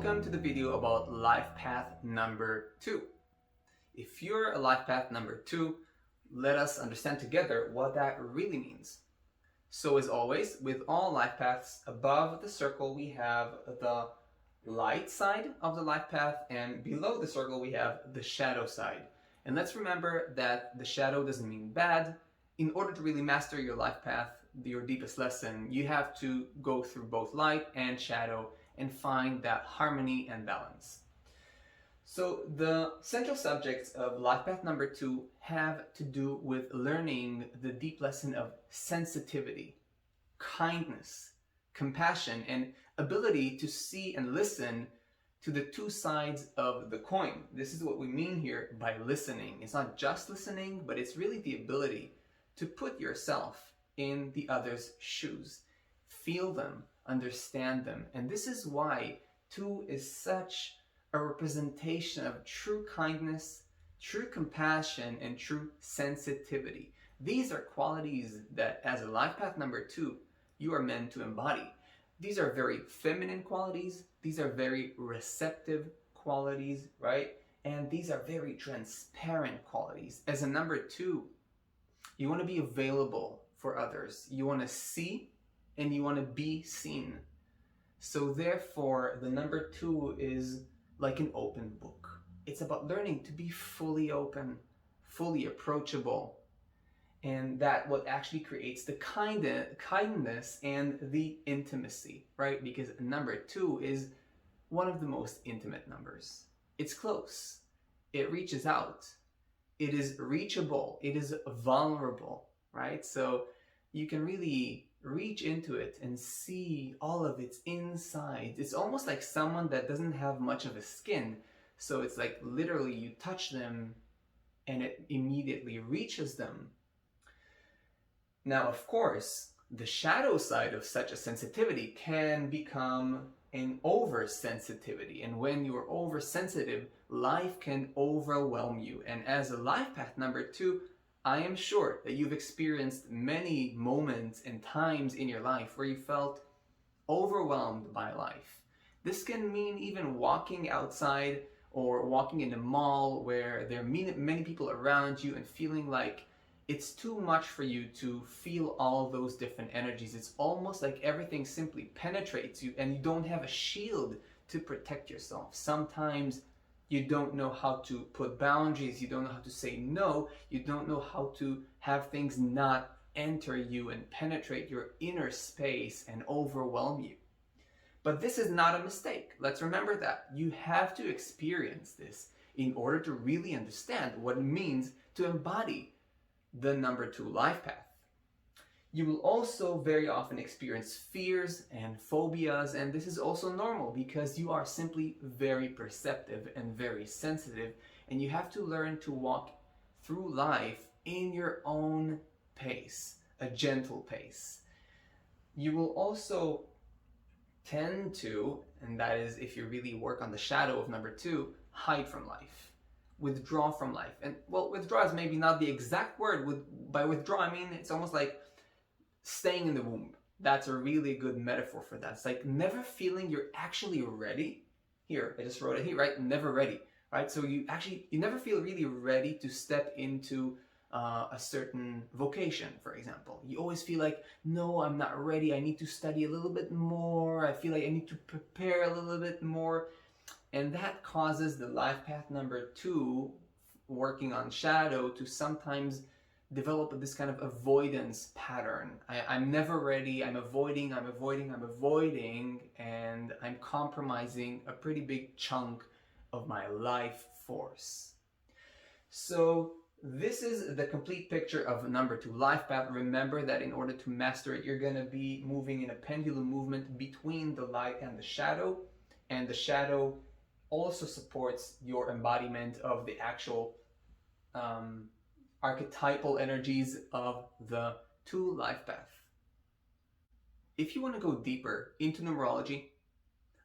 Welcome to the video about life path number 2. If you're a life path number 2, let us understand together what that really means. So as always, with all life paths, above the circle we have the light side of the life path, and below the circle we have the shadow side. And let's remember that the shadow doesn't mean bad. In order to really master your life path, your deepest lesson, you have to go through both light and shadow and find that harmony and balance. So the central subjects of life path number 2 have to do with learning the deep lesson of sensitivity, kindness, compassion, and ability to see and listen to the two sides of the coin. This is what we mean here by listening. It's not just listening, but it's really the ability to put yourself in the other's shoes, feel them, understand them. And this is why 2 is such a representation of true kindness, true compassion, and true sensitivity. These are qualities that as a life path number 2, you are meant to embody. These are very feminine qualities. These are very receptive qualities, right? And these are very transparent qualities. As a number 2, you want to be available for others. You want to see and you want to be seen. So therefore, the number 2 is like an open book. It's about learning to be fully open, fully approachable. And that what actually creates the kindness and the intimacy, right? Because number 2 is one of the most intimate numbers. It's close. It reaches out. It is reachable. It is vulnerable, right? So you can really reach into it and see all of its insides. It's almost like someone that doesn't have much of a skin. So it's like literally you touch them and it immediately reaches them. Now, of course, the shadow side of such a sensitivity can become an oversensitivity. And when you are oversensitive, life can overwhelm you. And as a life path number 2, I am sure that you've experienced many moments and times in your life where you felt overwhelmed by life. This can mean even walking outside or walking in a mall where there are many people around you and feeling like it's too much for you to feel all those different energies. It's almost like everything simply penetrates you and you don't have a shield to protect yourself. Sometimes you don't know how to put boundaries, you don't know how to say no, you don't know how to have things not enter you and penetrate your inner space and overwhelm you. But this is not a mistake. Let's remember that. You have to experience this in order to really understand what it means to embody the number 2 life path. You will also very often experience fears and phobias, and this is also normal because you are simply very perceptive and very sensitive, and you have to learn to walk through life in your own pace, a gentle pace. You will also tend to, and that is if you really work on the shadow of number 2, hide from life. Withdraw from life. And well, withdraw is maybe not the exact word. By withdraw, I mean it's almost like staying in the womb. That's a really good metaphor for that. It's like never feeling you're actually ready. Here, I just wrote it here, right? Never ready, right? So you never feel really ready to step into a certain vocation, for example. You always feel like, no, I'm not ready. I need to study a little bit more. I feel like I need to prepare a little bit more. And that causes the life path number 2, working on shadow, to sometimes develop this kind of avoidance pattern. I'm never ready, I'm avoiding, and I'm compromising a pretty big chunk of my life force. So this is the complete picture of number 2 life path. Remember that in order to master it, you're going to be moving in a pendulum movement between the light and the shadow, and the shadow also supports your embodiment of the actual archetypal energies of the 2 life path. If you want to go deeper into numerology,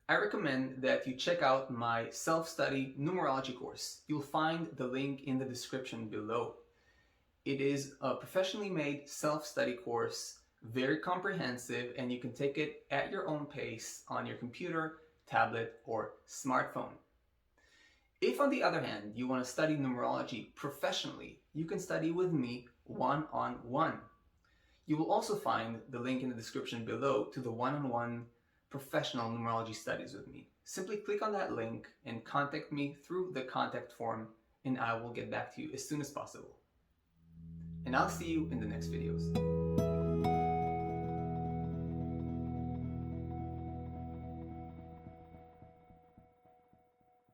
I recommend that you check out my self-study numerology course. You'll find the link in the description below. It is a professionally made self-study course, very comprehensive, and you can take it at your own pace on your computer, tablet, or smartphone. If, on the other hand, you want to study numerology professionally, you can study with me one-on-one. You will also find the link in the description below to the one-on-one professional numerology studies with me. Simply click on that link and contact me through the contact form, and I will get back to you as soon as possible. And I'll see you in the next videos.